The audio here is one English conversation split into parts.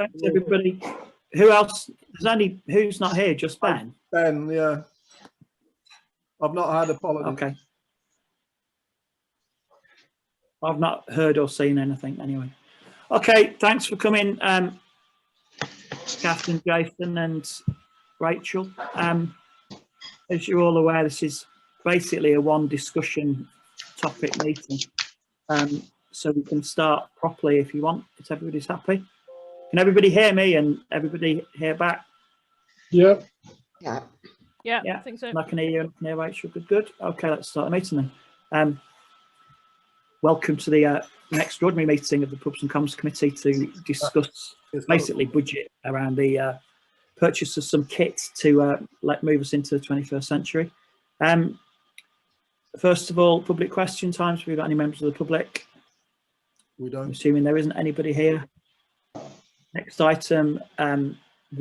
Thanks, everybody. Who else? Who's not here? Just Ben? Ben, yeah. I've not had apologies. Okay. I've not heard or seen anything anyway. Okay, thanks for coming, Catherine, Jason and Rachel. As you're all aware, this is basically a one discussion topic meeting. So we can start properly if you want, if everybody's happy. Can everybody hear me and everybody hear back? Yeah. Yeah. Yeah, Yeah, I think so. and I can hear you and I can hear Rachel. Good. Okay, let's start the meeting then. Welcome to the next extraordinary meeting of the Pubs and Comms Committee to discuss basically budget around the purchase of some kit to move us into the 21st century. First of all, public question times. Have we got any members of the public? We don't. I'm assuming there isn't anybody here. Next item,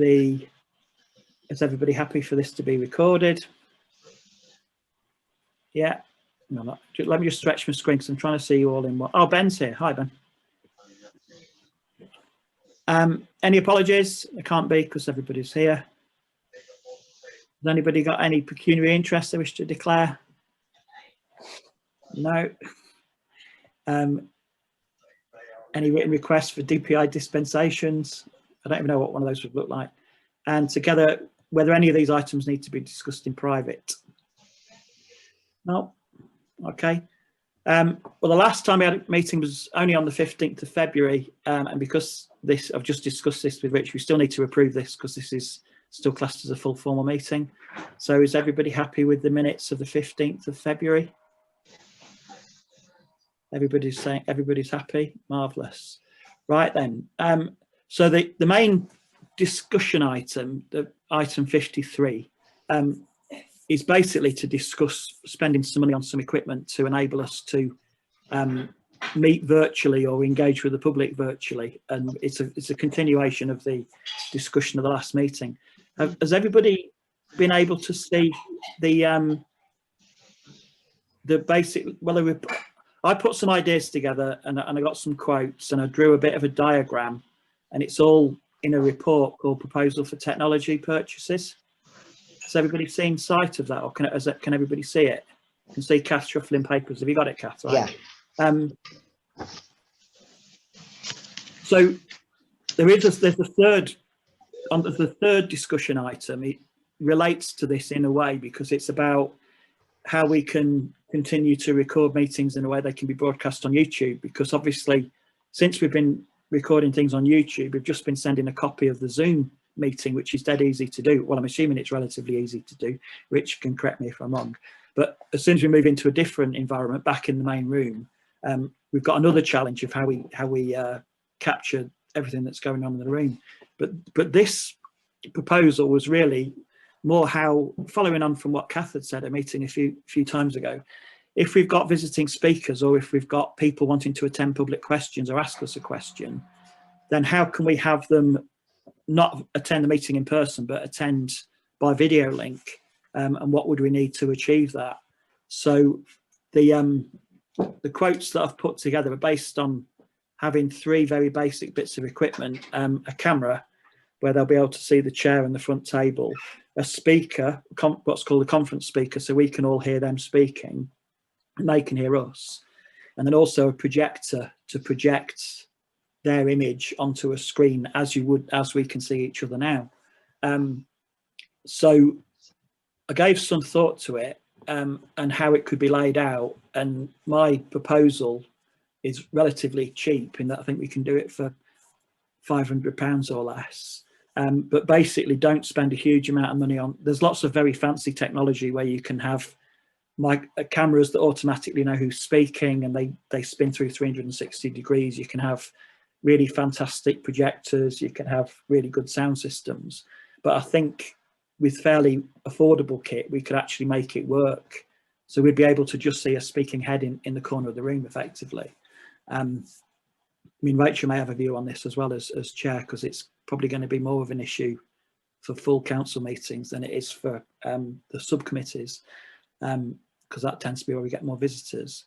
is everybody happy for this to be recorded? Yeah. No, let me just stretch my screen because I'm trying to see you all in one. Oh, Ben's here. Hi, Ben. Any apologies? There can't be because everybody's here. Has anybody got any pecuniary interest they wish to declare? No. Any written requests for DPI dispensations? I don't even know what one of those would look like. And together, whether any of these items need to be discussed in private. No. Okay. Well, the last time we had a meeting was only on the 15th of February. And because I've just discussed this with Rich, we still need to approve this because this is still classed as a full formal meeting. So is everybody happy with the minutes of the 15th of February? Everybody's saying everybody's happy. Marvelous. Right then. So the main discussion item, the item 53, is basically to discuss spending some money on some equipment to enable us to meet virtually or engage with the public virtually. And it's a continuation of the discussion of the last meeting. Has everybody been able to see the basic? Well, I put some ideas together and I got some quotes and I drew a bit of a diagram, and it's all in a report called Proposal for Technology Purchases. Has everybody seen sight of that, or can everybody see it? You can see Kath shuffling papers. Have you got it, Kath? Right? Yeah. So there's a third, under the third discussion item. It relates to this in a way because it's about how we can continue to record meetings in a way they can be broadcast on YouTube. Because obviously, since we've been recording things on YouTube, we've just been sending a copy of the Zoom meeting, which is dead easy to do. Well, I'm assuming it's relatively easy to do. Rich can correct me if I'm wrong. But as soon as we move into a different environment back in the main room, we've got another challenge of how we capture everything that's going on in the room. But this proposal was really more how, following on from what Kath had said at a meeting a few times ago, if we've got visiting speakers or if we've got people wanting to attend public questions or ask us a question, then how can we have them not attend the meeting in person, but attend by video link? And what would we need to achieve that? So the quotes that I've put together are based on having three very basic bits of equipment: a camera, where they'll be able to see the chair and the front table, a speaker, what's called a conference speaker, so we can all hear them speaking and they can hear us, and then also a projector to project their image onto a screen as we can see each other now. So I gave some thought to it and how it could be laid out, and my proposal is relatively cheap in that I think we can do it for £500 or less. But basically don't spend a huge amount of money on, there's lots of very fancy technology where you can have cameras that automatically know who's speaking and they spin through 360 degrees. You can have really fantastic projectors, you can have really good sound systems. But I think with fairly affordable kit, we could actually make it work. So we'd be able to just see a speaking head in the corner of the room effectively. I mean, Rachel may have a view on this as well as chair, because it's probably going to be more of an issue for full council meetings than it is for the subcommittees, because that tends to be where we get more visitors.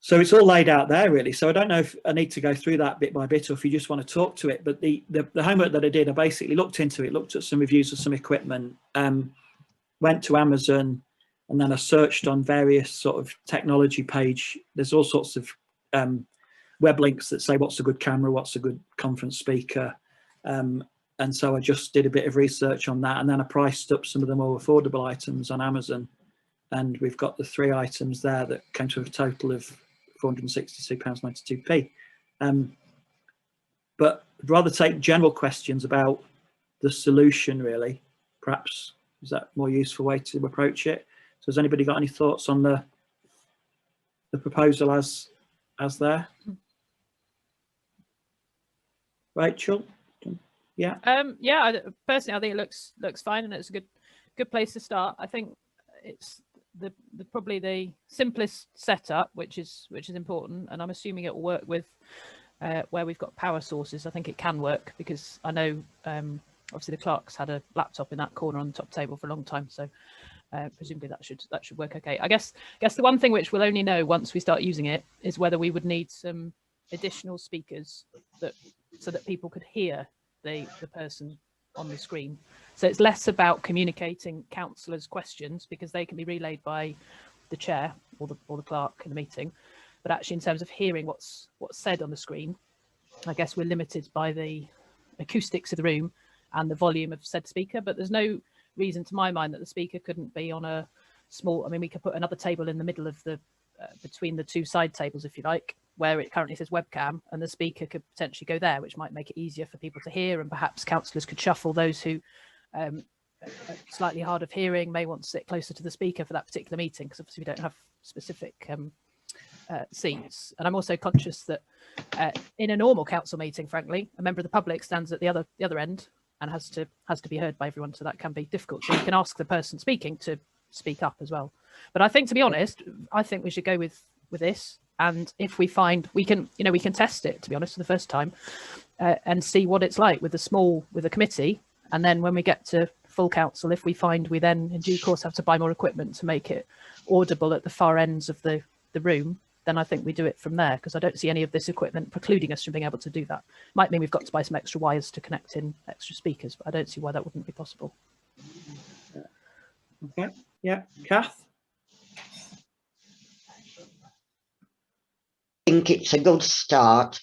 So it's all laid out there, really. So I don't know if I need to go through that bit by bit, or if you just want to talk to it. But the homework that I did, I basically looked into it, looked at some reviews of some equipment, went to Amazon, and then I searched on various sort of technology page. There's all sorts of web links that say what's a good camera, what's a good conference speaker. And so I just did a bit of research on that, and then I priced up some of the more affordable items on Amazon. And we've got the 3 items there that came to a total of £462.92p. But I'd rather take general questions about the solution, really. Perhaps is that a more useful way to approach it? So has anybody got any thoughts on the proposal as there? Rachel? Yeah. Yeah, personally, I think it looks fine, and it's a good place to start. I think it's probably the simplest setup, which is important, and I'm assuming it will work with where we've got power sources. I think it can work, because I know obviously the clerk's had a laptop in that corner on the top table for a long time, so presumably that should work okay. I guess the one thing which we'll only know once we start using it is whether we would need some additional speakers so that people could hear the person on the screen. So it's less about communicating councillors' questions, because they can be relayed by the chair or the clerk in the meeting, but actually in terms of hearing what's said on the screen, I guess we're limited by the acoustics of the room and the volume of said speaker. But there's no reason to my mind that the speaker couldn't be on a small, I mean, we could put another table in the middle of the between the 2 side tables, if you like, where it currently says webcam, and the speaker could potentially go there, which might make it easier for people to hear, and perhaps councillors could shuffle those who are slightly hard of hearing, may want to sit closer to the speaker for that particular meeting, because obviously we don't have specific seats. And I'm also conscious that in a normal council meeting, frankly, a member of the public stands at the other end and has to be heard by everyone, so that can be difficult. So you can ask the person speaking to speak up as well. But I think, to be honest, I think we should go with this. And if we find we can test it, to be honest, for the first time, and see what it's like with a committee. And then when we get to full council, if we find we then in due course have to buy more equipment to make it audible at the far ends of the room, then I think we do it from there, because I don't see any of this equipment precluding us from being able to do that. Might mean we've got to buy some extra wires to connect in extra speakers, but I don't see why that wouldn't be possible. Okay. Yeah. Kath? I think it's a good start.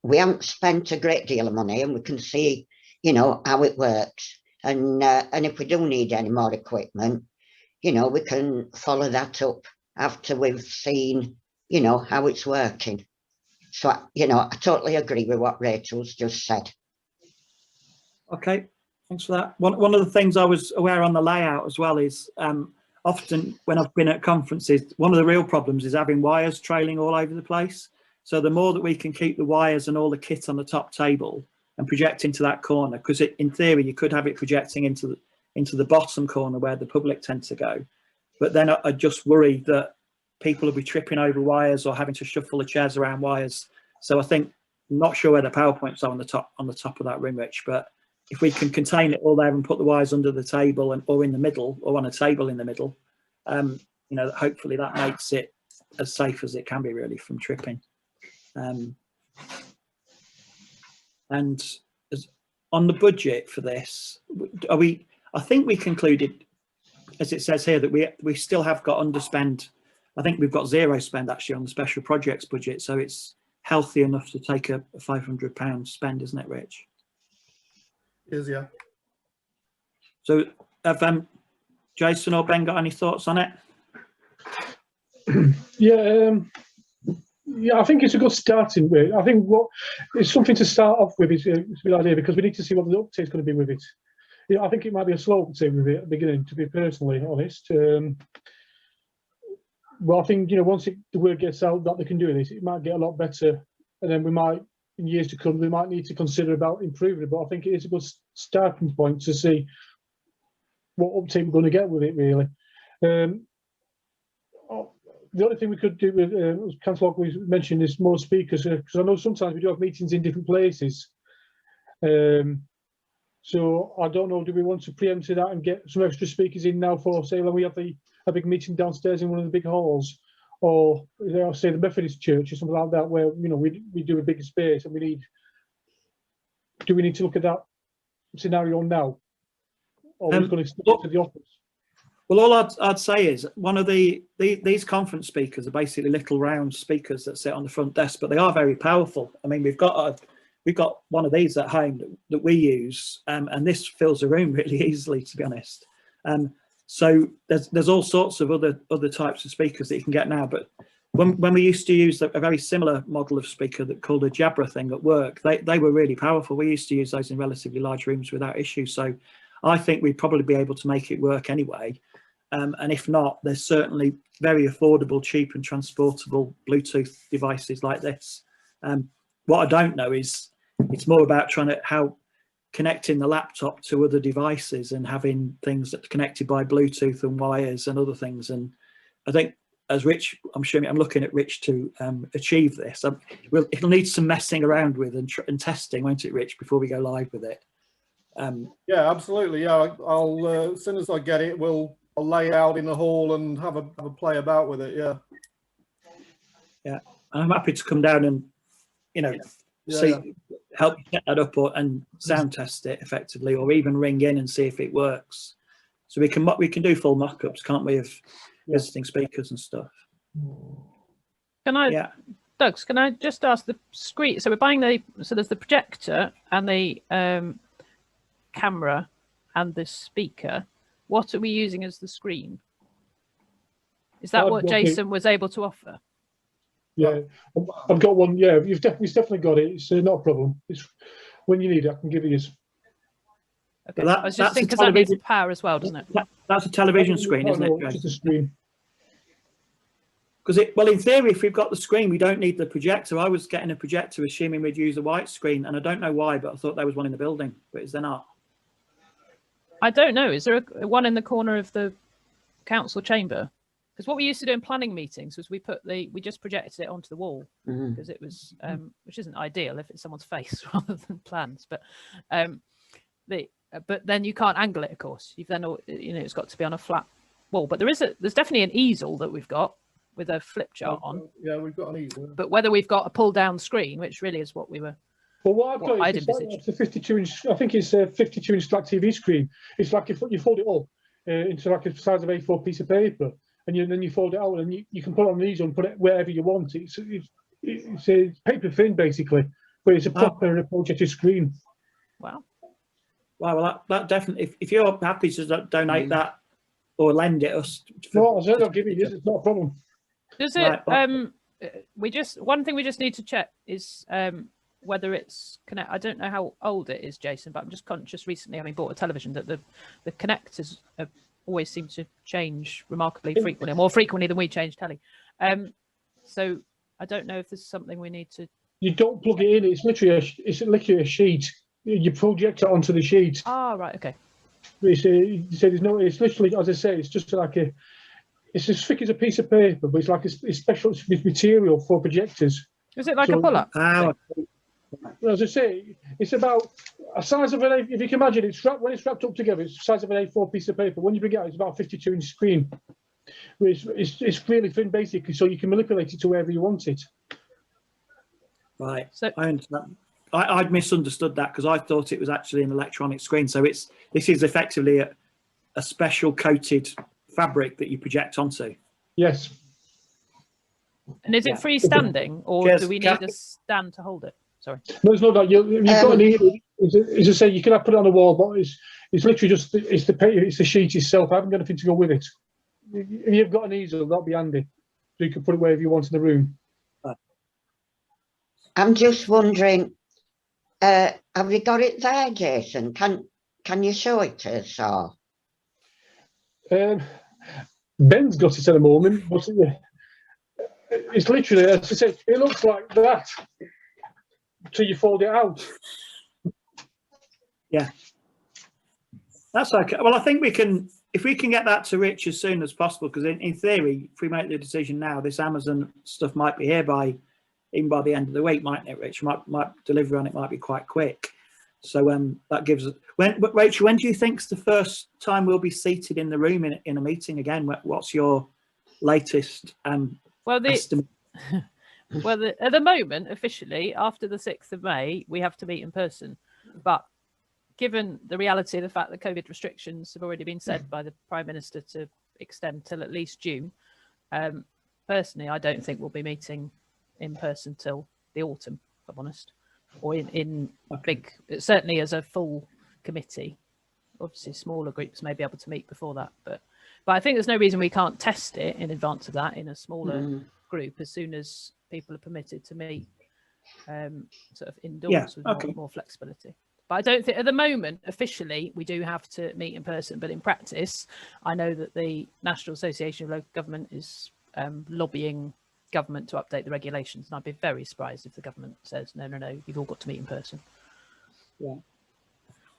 We haven't spent a great deal of money, and we can see, how it works. And if we do need any more equipment, we can follow that up after we've seen, how it's working. So, I totally agree with what Rachel's just said. Okay, thanks for that. One of the things I was aware on the layout as well is often when I've been at conferences, one of the real problems is having wires trailing all over the place. So the more that we can keep the wires and all the kit on the top table and project into that corner, because in theory you could have it projecting into the bottom corner where the public tend to go. But then I just worry that people will be tripping over wires or having to shuffle the chairs around wires. So I think, I'm not sure where the PowerPoints are on the top of that room, Rich, but if we can contain it all there and put the wires under the table or in the middle, or on a table in the middle, hopefully that makes it as safe as it can be, really, from tripping. And on the budget for this, I think we concluded, as it says here, that we still have got underspend. I think we've got zero spend actually on the special projects budget, so it's healthy enough to take a £500 spend, isn't it, Rich? Is, yeah. So have Jason or Ben got any thoughts on it? Yeah, I think it's a good starting way. I think it's something to start off with. It's a good idea, because we need to see what the uptake is going to be with it. I think it might be a slow uptake with it at the beginning, to be personally honest. But I think, once the word gets out that they can do this, it might get a lot better, and then we might, in years to come, we might need to consider about improving it. But I think it is a good starting point to see what uptake we're going to get with it, really. The only thing we could do with, as Councillor Lockley mentioned, is more speakers, because I know sometimes we do have meetings in different places. So I don't know, do we want to preempt that and get some extra speakers in now for, say, when we have a big meeting downstairs in one of the big halls, or say the Methodist Church or something like that, where we do a bigger space and do we need to look at that scenario now, or are we going to stick to the office? Well, all I'd say is one of these conference speakers are basically little round speakers that sit on the front desk, but they are very powerful. I mean, we've got one of these at home that we use, and this fills a room really easily, to be honest. So there's all sorts of other types of speakers that you can get now. But when we used to use a very similar model of speaker that called a Jabra thing at work, they were really powerful. We used to use those in relatively large rooms without issue. So I think we'd probably be able to make it work anyway. And if not, there's certainly very affordable, cheap and transportable Bluetooth devices like this. What I don't know is it's more about how connecting the laptop to other devices and having things that are connected by Bluetooth and wires and other things. And I think as Rich, I'm looking at Rich to achieve this. It'll need some messing around with and testing, won't it, Rich, before we go live with it? Yeah, absolutely. Yeah, I'll as soon as I get it, I'll lay it out in the hall and have a play about with it. Yeah. Yeah, I'm happy to come down and help set that up and sound test it effectively, or even ring in and see if it works. So we can do full mock-ups, can't we, of visiting speakers and stuff. Can I, Doug, can I just ask the screen? So we're buying there's the projector and the camera and the speaker. What are we using as the screen? Is that what Jason was able to offer? Yeah, I've got one. Yeah, we've definitely got it. It's not a problem. It's when you need it, I can give you this. Okay. I was just thinking because that needs power as well, doesn't it? That's a television screen, isn't it? It's just a screen. Because in theory, if we've got the screen, we don't need the projector. I was getting a projector, assuming we'd use a white screen, and I don't know why, but I thought there was one in the building. But is there not? I don't know. Is there one in the corner of the council chamber? Because what we used to do in planning meetings was we just projected it onto the wall because it was, which isn't ideal if it's someone's face rather than plans. But but then you can't angle it, of course. You've then it's got to be on a flat wall. But there's definitely an easel that we've got with a flip chart on. Yeah, we've got an easel. But whether we've got a pull down screen, which really is what we were. Well, what I've got is it's a 52-inch. I think it's a 52-inch flat TV screen. It's like you fold it up into like a size of A4 piece of paper, and then you fold it out, and you can put it on the easel and put it wherever you want. It's a paper thin basically, but it's a proper projected screen. Wow. Wow. Well, that definitely. If you're happy to donate that or lend it us. No, I'll give it. It's not a problem. Does it? Right, one thing we just need to check is whether it's connect. I don't know how old it is, Jason, but I'm just conscious recently, having bought a television, that the connectors always seem to change remarkably frequently, more frequently than we change telly. So I don't know if there's something we need to. You don't plug it in. It's literally a sheet. You project it onto the sheet. Ah, right. Okay. It's literally, as I say, it's just like it's as thick as a piece of paper, but it's like a special material for projectors. Is it like a pull-up? As I say, it's about a size of an. If you can imagine, when it's wrapped up together, it's the size of an A4 piece of paper. When you bring it out, it's about a 52-inch screen. It's really thin, basically, so you can manipulate it to wherever you want it. Right. So I understand. I'd misunderstood that because I thought it was actually an electronic screen. So this is effectively a special coated fabric that you project onto. Yes. And is it freestanding, or do we need a stand to hold it? Sorry. No, it's not that. You've got as I say, you can put it on the wall, but it's literally just it's the sheet itself. I haven't got anything to go with it. If you've got an easel, that'll be handy. So you can put it wherever you want in the room. I'm just wondering, have you got it there, Jason? Can you show it to us? Or? Ben's got it at the moment. It's literally, as I say, it looks like that till you fold it out. Yeah, that's okay. Well, I think if we can get that to Rich as soon as possible, because in theory, if we make the decision now, this Amazon stuff might be here even by the end of the week, mightn't it, Rich? Might delivery on it might be quite quick. So that gives us. Rachel, when do you think's the first time we'll be seated in the room in a meeting again? What's your latest Well, estimate? at the moment, officially, after the 6th of May, we have to meet in person. But given the reality of the fact that COVID restrictions have already been said by the Prime Minister to extend till at least June, personally, I don't think we'll be meeting in person till the autumn, if I'm honest, or in big, certainly as a full committee. Obviously, smaller groups may be able to meet before that, but I think there's no reason we can't test it in advance of that in a smaller group as soon as people are permitted to meet sort of indoors with more flexibility. But I don't think at the moment, officially, we do have to meet in person. But in practice, I know that the National Association of Local Government is lobbying government to update the regulations. And I'd be very surprised if the government says, no, you've all got to meet in person. Yeah.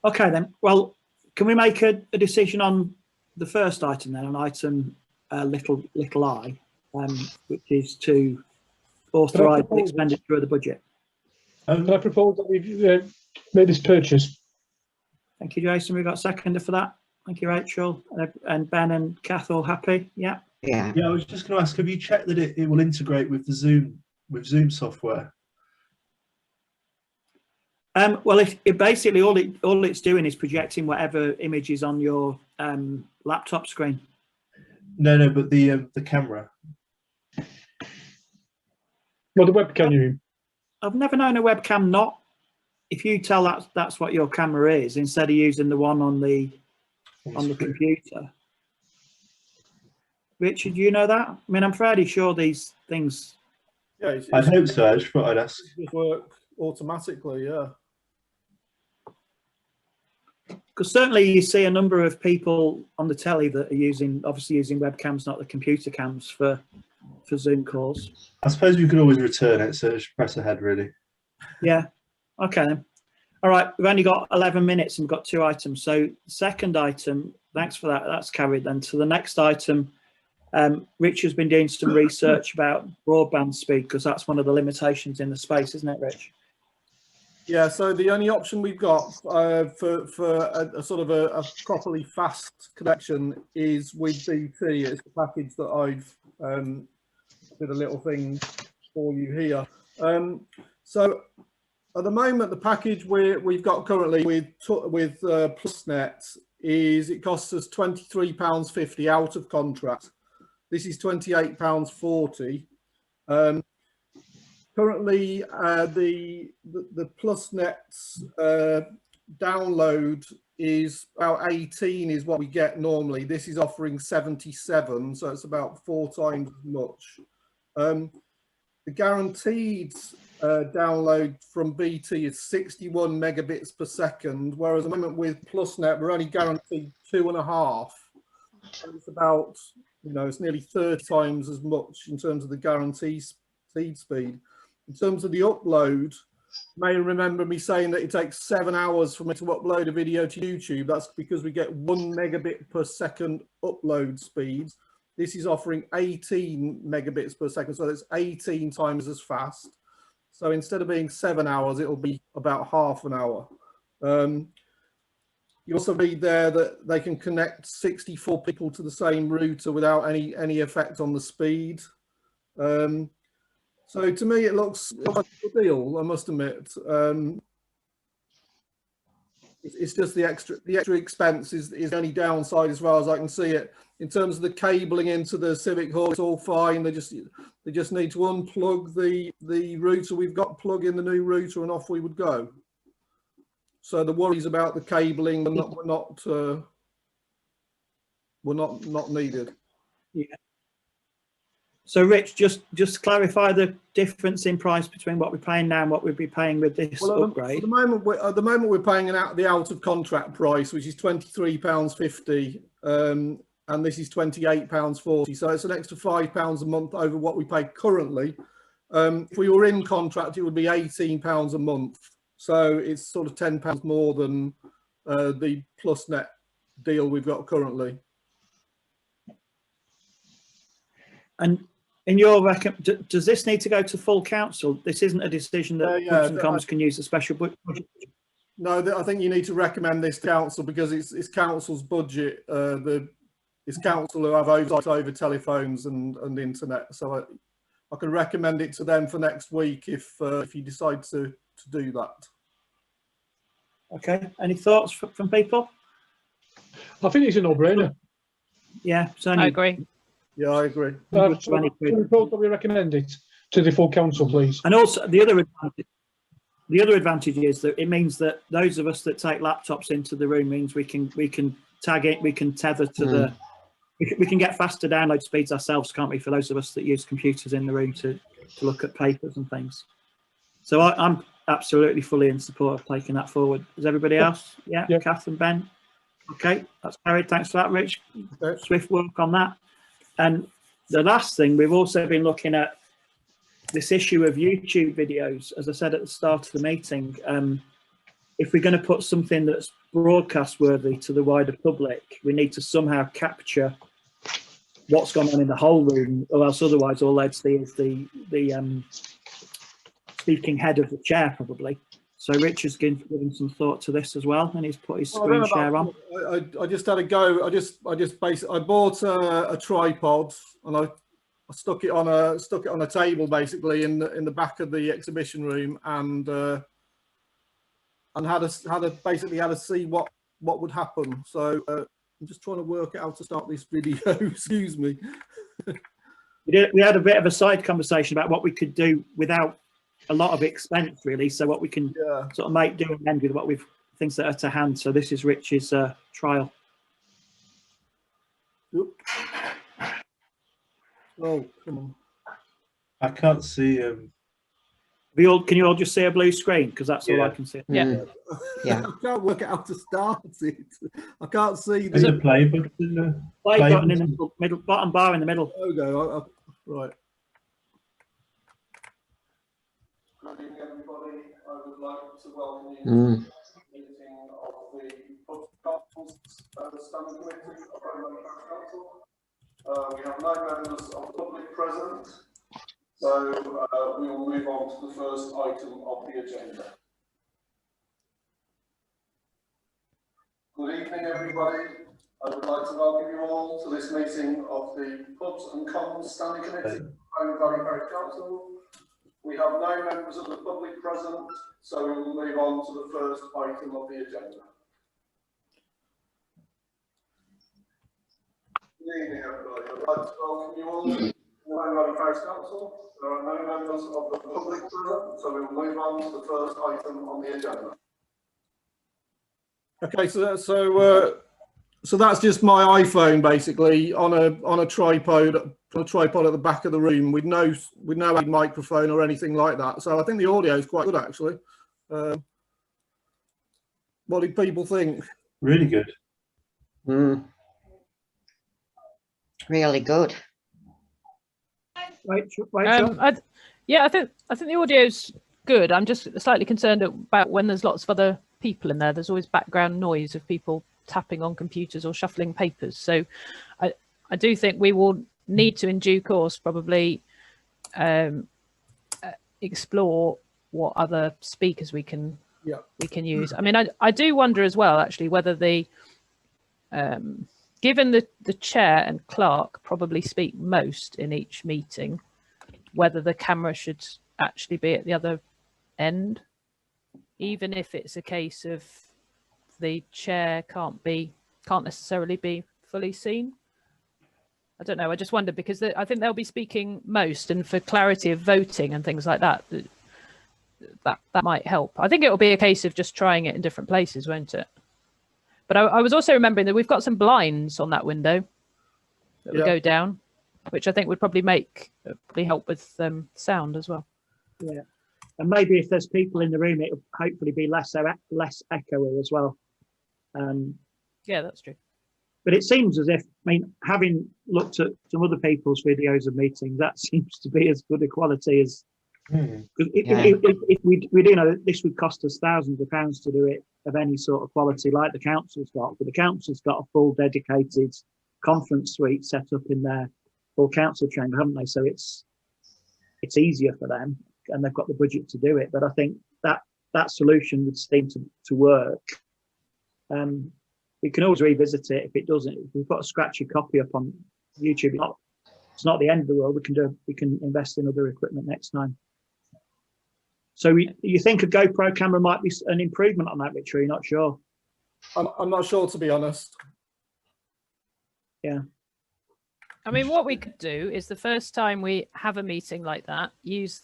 Okay, then. Well, can we make a decision on the first item then, on item little I, which is to authorise the expenditure of the budget? Can I propose that we've made this purchase? Thank you, Jason. We've got a seconder for that. Thank you, Rachel. And Ben and Kath all happy? Yeah. Yeah. Yeah, I was just going to ask, have you checked that it will integrate with the Zoom software? Well, it basically all it's doing is projecting whatever image is on your laptop screen. No, but the camera. Well, the webcam, you mean? I've never known a webcam not. If you tell that's what your camera is, instead of using the one on the computer. Richard, do you know that? I mean, I'm fairly sure these things. Yeah, I hope so. I just thought I'd ask. Just work automatically, yeah. Because certainly you see a number of people on the telly that are obviously using webcams, not the computer cams for Zoom calls. I suppose we could always return it, so just press ahead, really. Yeah. Okay then. All right. We've only got 11 minutes and we've got 2 items. So second item, thanks for that. That's carried then. To the next item, Rich has been doing some research about broadband speed because that's one of the limitations in the space, isn't it, Rich? Yeah, so the only option we've got for a sort of a properly fast connection is with BT. It's the package that I've did a little thing for you here. So at the moment, the package we've got currently with PlusNet is it costs us £23.50 out of contract. This is £28.40. Currently, the PlusNet download is about 18 is what we get normally. This is offering 77, so it's about 4 times as much. The guaranteed download from BT is 61 megabits per second, whereas at the moment with PlusNet, we're only guaranteed 2.5. So it's about, it's nearly 30 times as much in terms of the guaranteed speed. In terms of the upload, you may remember me saying that it takes 7 hours for me to upload a video to YouTube. That's because we get 1 megabit per second upload speed. This is offering 18 megabits per second, so it's 18 times as fast. So instead of being 7 hours, it'll be about half an hour. You also read there that they can connect 64 people to the same router without any effect on the speed. So to me, it looks like a good deal, I must admit. It's just the extra expense is the only downside as far as I can see it. In terms of the cabling into the Civic Hall, it's all fine. They just need to unplug the router we've got, plug in the new router, and off we would go. So the worries about the cabling were not needed. Yeah. So, Rich, just clarify the difference in price between what we're paying now and what we'd be paying with this upgrade. At the moment, we're paying the out of contract price, which is £23.50, and this is £28.40. So it's an extra £5 a month over what we pay currently. If we were in contract, it would be £18 a month. So it's sort of £10 more than the PlusNet deal we've got currently. And in your does this need to go to full council? This isn't a decision that Hubs and Commons can use a special budget. No, I think you need to recommend this to council because it's council's budget. It's council who have oversight over telephones and internet. So I can recommend it to them for next week if you decide to do that. Okay. Any thoughts from people? I think it's a no-brainer. Yeah. It's I only agree. Yeah, I agree. So we propose that we recommend it to the full council, please. And also the other advantage is that it means that those of us that take laptops into the room means we can tag it, we can tether to the, we can get faster download speeds ourselves, can't we? For those of us that use computers in the room to look at papers and things. So I'm absolutely fully in support of taking that forward. Is everybody else? Yeah, Yeah. Kath and Ben. Okay, that's carried. Thanks for that, Rich. Okay. Swift work on that. And the last thing, we've also been looking at this issue of YouTube videos. As I said at the start of the meeting, if we're going to put something that's broadcast worthy to the wider public, we need to somehow capture what's gone on in the whole room, or else otherwise all they'd see is the speaking head of the chair, probably. So Rich has given some thought to this as well, and he's put his screen share on. I just had a go. I bought a tripod and I stuck it on a table basically in the back of the exhibition room, and had to see what would happen. So I'm just trying to work out how to start this video. Excuse me. We had a bit of a side conversation about what we could do without a lot of expense, really. So what we can sort of make do and end with what things that are to hand. So this is Rich's trial. Oop. Oh, come on. I can't see. Can you all just see a blue screen? Because that's all I can see. Yeah. Yeah. I can't work out how to start it. I can't see There's a play button in the Play play button in the button. middle, bottom bar in the middle. logo. Right. Good evening, everybody. I would like to welcome you to the meeting of the Council's Standing Committee of Rowan Council. We have 9 members of the public present, so we will move on to the first item of the agenda. Good evening, everybody. I would like to welcome you all to this meeting of the Pubs and Commons Standing Committee of Rowan Valley Parish Council. We have 9 members of the public present, so we will move on to the first item of the agenda. Good evening, everybody. I'd like to welcome you all to the Rowan Valley Parish Council. There are no members of the public present, so we will move on to the first item on the agenda. Okay, so that's just my iPhone basically on a tripod at the back of the room with no microphone or anything like that. So I think the audio is quite good actually. What did people think? Really good. Really good. Rachel? Yeah, I think the audio's good. I'm just slightly concerned about when there's lots of other people in there. There's always background noise of people tapping on computers or shuffling papers. So I do think we will need to, in due course, probably explore what other speakers we can use. I mean, I do wonder as well, actually, whether the given the chair and clerk probably speak most in each meeting, whether the camera should actually be at the other end, even if it's a case of the chair can't necessarily be fully seen. I don't know. I just wonder because I think they'll be speaking most, and for clarity of voting and things like that, that might help. I think it will be a case of just trying it in different places, won't it? But I was also remembering that we've got some blinds on that window that would go down, which I think would probably help with sound as well. Yeah, and maybe if there's people in the room, it'll hopefully be less echoey as well. Yeah, that's true. But it seems as if, I mean, having looked at some other people's videos of meetings, that seems to be as good a quality as. If we do know this would cost us thousands of pounds to do it of any sort of quality like the council's got, but the council's got a full dedicated conference suite set up in their full council chamber, haven't they? So it's easier for them, and they've got the budget to do it. But I think that solution would seem to work. We can always revisit it if it doesn't. If we've got a scratchy copy up on YouTube, it's not the end of the world. We can invest in other equipment next time. So you think a GoPro camera might be an improvement on that, Richard? You're not sure? I'm not sure, to be honest. Yeah. I mean, what we could do is the first time we have a meeting like that, use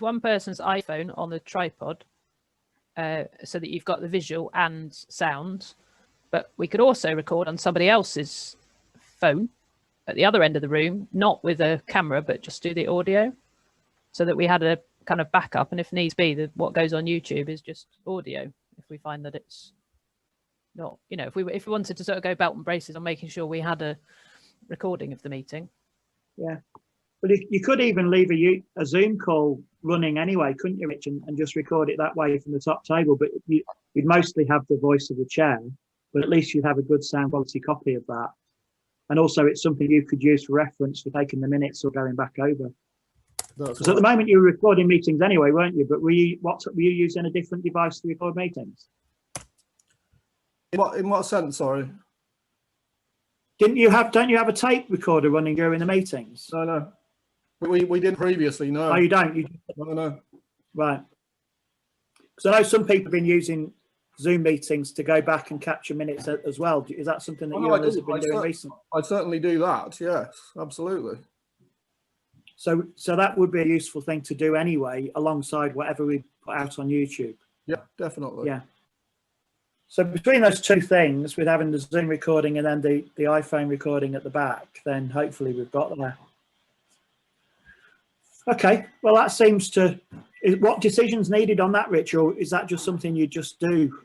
one person's iPhone on the tripod, so that you've got the visual and sound. But we could also record on somebody else's phone at the other end of the room, not with a camera, but just do the audio, so that we had a kind of backup. And if needs be, what goes on YouTube is just audio. If we find that it's not, if we wanted to sort of go belt and braces on making sure we had a recording of the meeting. Yeah. But you could even leave a Zoom call running anyway, couldn't you, Rich, and just record it that way from the top table. But you'd mostly have the voice of the chair, but at least you'd have a good sound quality copy of that. And also it's something you could use for reference for taking the minutes or going back over. Because at the moment you were recording meetings anyway, weren't you? But were you using a different device to record meetings? In what sense, sorry? Don't you have a tape recorder running during the meetings? No. We didn't previously, no. Oh, you don't? No. Right. Because I know some people have been using Zoom meetings to go back and capture minutes as well. Is that something that you and us have been doing recently? I certainly do that, yes, absolutely. So that would be a useful thing to do anyway, alongside whatever we put out on YouTube. Yeah, definitely. Yeah. So between those two things, with having the Zoom recording and then the iPhone recording at the back, then hopefully we've got there. Okay, well that seems to, what decisions needed on that, Rich, or is that just something you just do?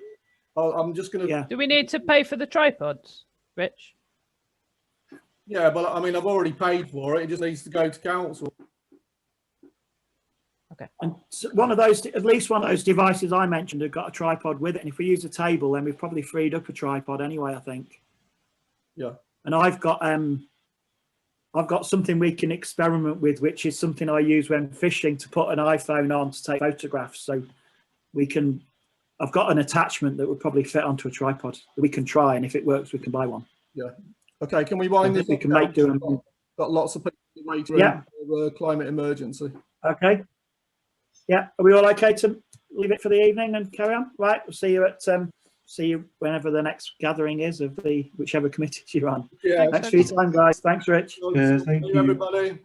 I'm just going to... Yeah. Do we need to pay for the tripods, Rich? Yeah, but I mean, I've already paid for it. It just needs to go to council. Okay. And one of those, at least one of those devices I mentioned, have got a tripod with it. And if we use a table, then we've probably freed up a tripod anyway, I think. Yeah. And I've got something we can experiment with, which is something I use when fishing, to put an iPhone on to take photographs. So I've got an attachment that would probably fit onto a tripod that we can try, and if it works, we can buy one. Yeah. Okay, can we wind this? We can make do. Got lots of people waiting for a climate emergency. Okay. Yeah. Are we all okay to leave it for the evening and carry on? Right. We'll see you whenever the next gathering is of whichever committee you're on. Yeah. Thanks for your time, guys. Thanks, Rich. Yeah, thank you. Everybody.